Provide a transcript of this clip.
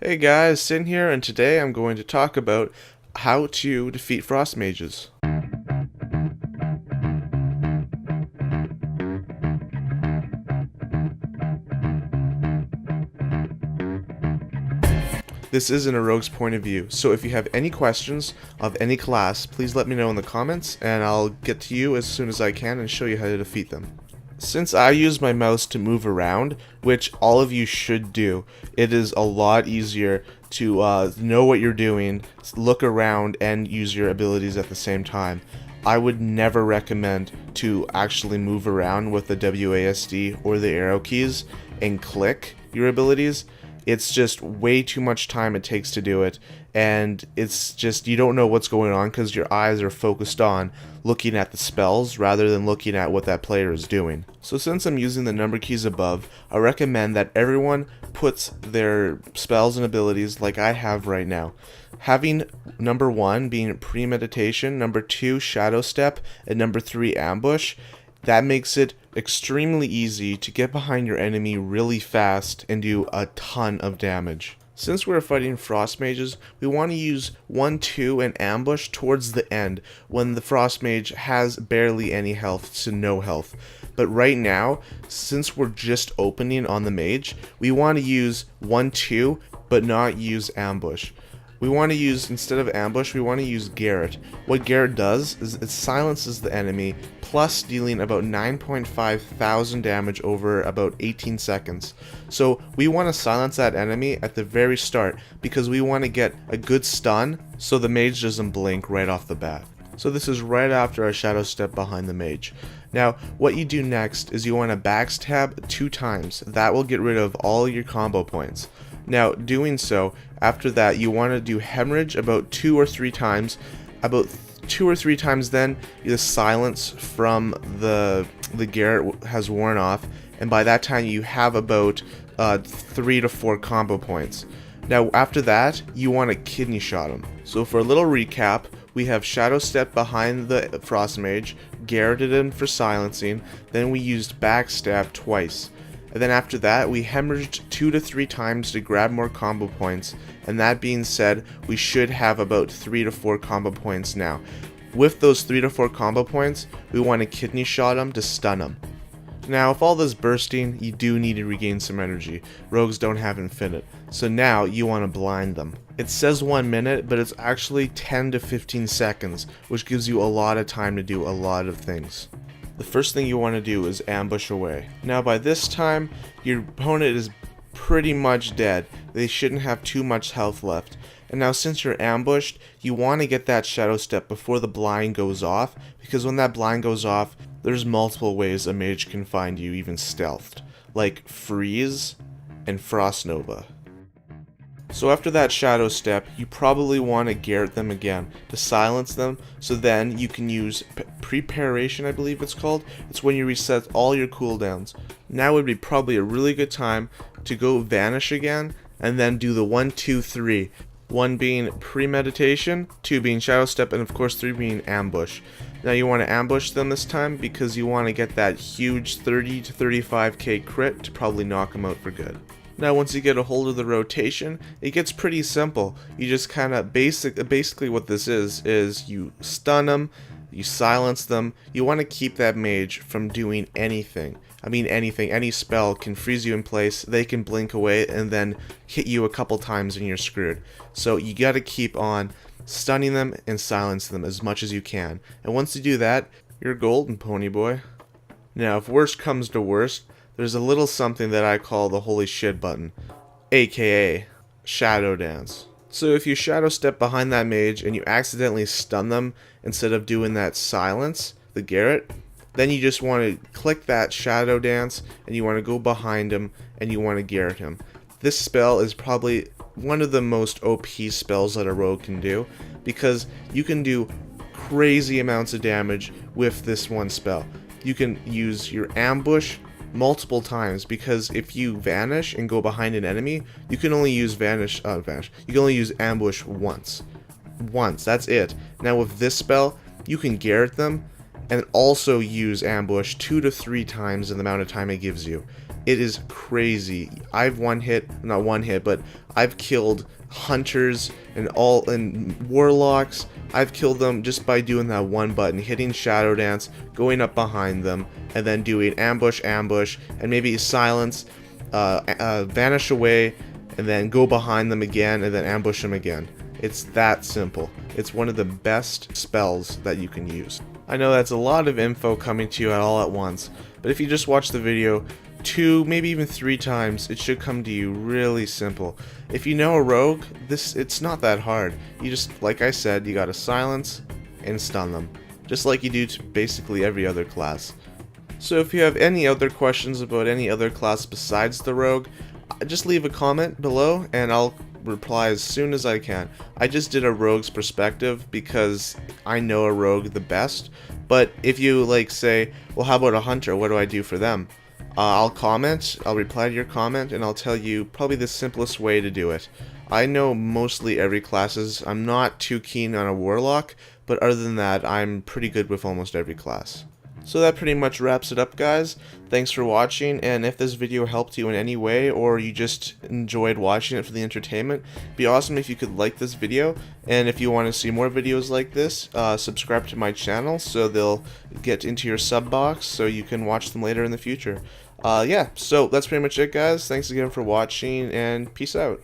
Hey guys, Sin here, and today I'm going to talk about how to defeat frost mages. This isn't a rogue's point of view, so if you have any questions of any class, please let me know in the comments, and I'll get to you as soon as I can and show you how to defeat them. Since I use my mouse to move around, which all of you should do, it is a lot easier to know what you're doing, look around, and use your abilities at the same time. I would never recommend to actually move around with the WASD or the arrow keys and click your abilities. It's just way too much time it takes to do it, and it's just you don't know what's going on because your eyes are focused on looking at the spells rather than looking at what that player is doing. So since I'm using the number keys above, I recommend that everyone puts their spells and abilities like I have right now. Having number 1 being premeditation, number 2 shadow step, and number 3 ambush, that makes it extremely easy to get behind your enemy really fast and do a ton of damage. Since we're fighting frost mages, we want to use 1, 2, and ambush towards the end when the frost mage has barely any health to no health. But right now, since we're just opening on the mage, we want to use 1, 2, but not use ambush. We want to use, instead of ambush, we want to use Garrett. What Garrett does is it silences the enemy, plus dealing about 9.5 thousand damage over about 18 seconds. So we want to silence that enemy at the very start, because we want to get a good stun, so the mage doesn't blink right off the bat. So this is right after our shadow step behind the mage. Now, what you do next is you want to backstab 2 times. That will get rid of all your combo points. Now, doing so, after that, you want to do hemorrhage about 2 or 3 times. About 2 or 3 times then, the silence from the Garrett has worn off, and by that time you have about 3 to 4 combo points. Now, after that, you want to kidney shot him. So for a little recap, we have shadow step behind the frost mage, Garretted him for silencing, then we used backstab twice. And then after that, we hemorrhaged 2 to 3 times to grab more combo points. And that being said, we should have about 3 to 4 combo points now. With those 3 to 4 combo points, we want to kidney shot him to stun him. Now, with all this bursting, you do need to regain some energy. Rogues don't have infinite. So now, you want to blind them. It says 1 minute, but it's actually 10 to 15 seconds, which gives you a lot of time to do a lot of things. The first thing you want to do is ambush away. Now by this time, your opponent is pretty much dead. They shouldn't have too much health left. And now since you're ambushed, you want to get that shadow step before the blind goes off, because when that blind goes off, there's multiple ways a mage can find you even stealthed, like freeze and frost nova. So after that shadow step, you probably want to Garrett them again to silence them, so then you can use preparation, I believe it's called. It's when you reset all your cooldowns. Now would be probably a really good time to go vanish again, and then do the 1, 2, 3. 1 being premeditation, 2 being shadow step, and of course 3 being ambush. Now you want to ambush them this time because you want to get that huge 30 to 35k crit to probably knock them out for good. Now once you get a hold of the rotation, it gets pretty simple. You just kind of basically what this is you stun them, you silence them. You want to keep that mage from doing anything. I mean anything, any spell can freeze you in place, they can blink away and then hit you a couple times and you're screwed. So you gotta keep on stunning them and silence them as much as you can. And once you do that, you're golden, pony boy. Now if worst comes to worst, there's a little something that I call the holy shit button, aka shadow dance. So if you shadow step behind that mage and you accidentally stun them instead of doing that silence, the Garrett, then you just want to click that shadow dance and you want to go behind him and you want to Garrett him. This spell is probably one of the most OP spells that a rogue can do, because you can do crazy amounts of damage with this one spell. You can use your ambush multiple times, because if you vanish and go behind an enemy, you can only use vanish. You can only use ambush once. That's it. Now with this spell, you can Garrett them and also use ambush 2 to 3 times in the amount of time it gives you. It is crazy. I've not one hit, but I've killed hunters and warlocks. I've killed them just by doing that one button, hitting Shadow Dance, going up behind them, and then doing ambush, and maybe silence, vanish away, and then go behind them again, and then ambush them again. It's that simple. It's one of the best spells that you can use. I know that's a lot of info coming to you all at once, but if you just watch the video 2, maybe even 3 times, it should come to you really simple. If you know a rogue, it's not that hard. You just, like I said, you gotta silence and stun them, just like you do to basically every other class. So if you have any other questions about any other class besides the rogue, just leave a comment below and I'll reply as soon as I can. I just did a rogue's perspective because I know a rogue the best, but if you like say, well, how about a hunter, what do I do for them? I'll reply to your comment, and I'll tell you probably the simplest way to do it. I know mostly every classes. I'm not too keen on a warlock, but other than that, I'm pretty good with almost every class. So that pretty much wraps it up, guys. Thanks for watching, and if this video helped you in any way, or you just enjoyed watching it for the entertainment, it'd be awesome if you could like this video, and if you want to see more videos like this, subscribe to my channel so they'll get into your sub box so you can watch them later in the future. Yeah, so that's pretty much it, guys. Thanks again for watching, and peace out.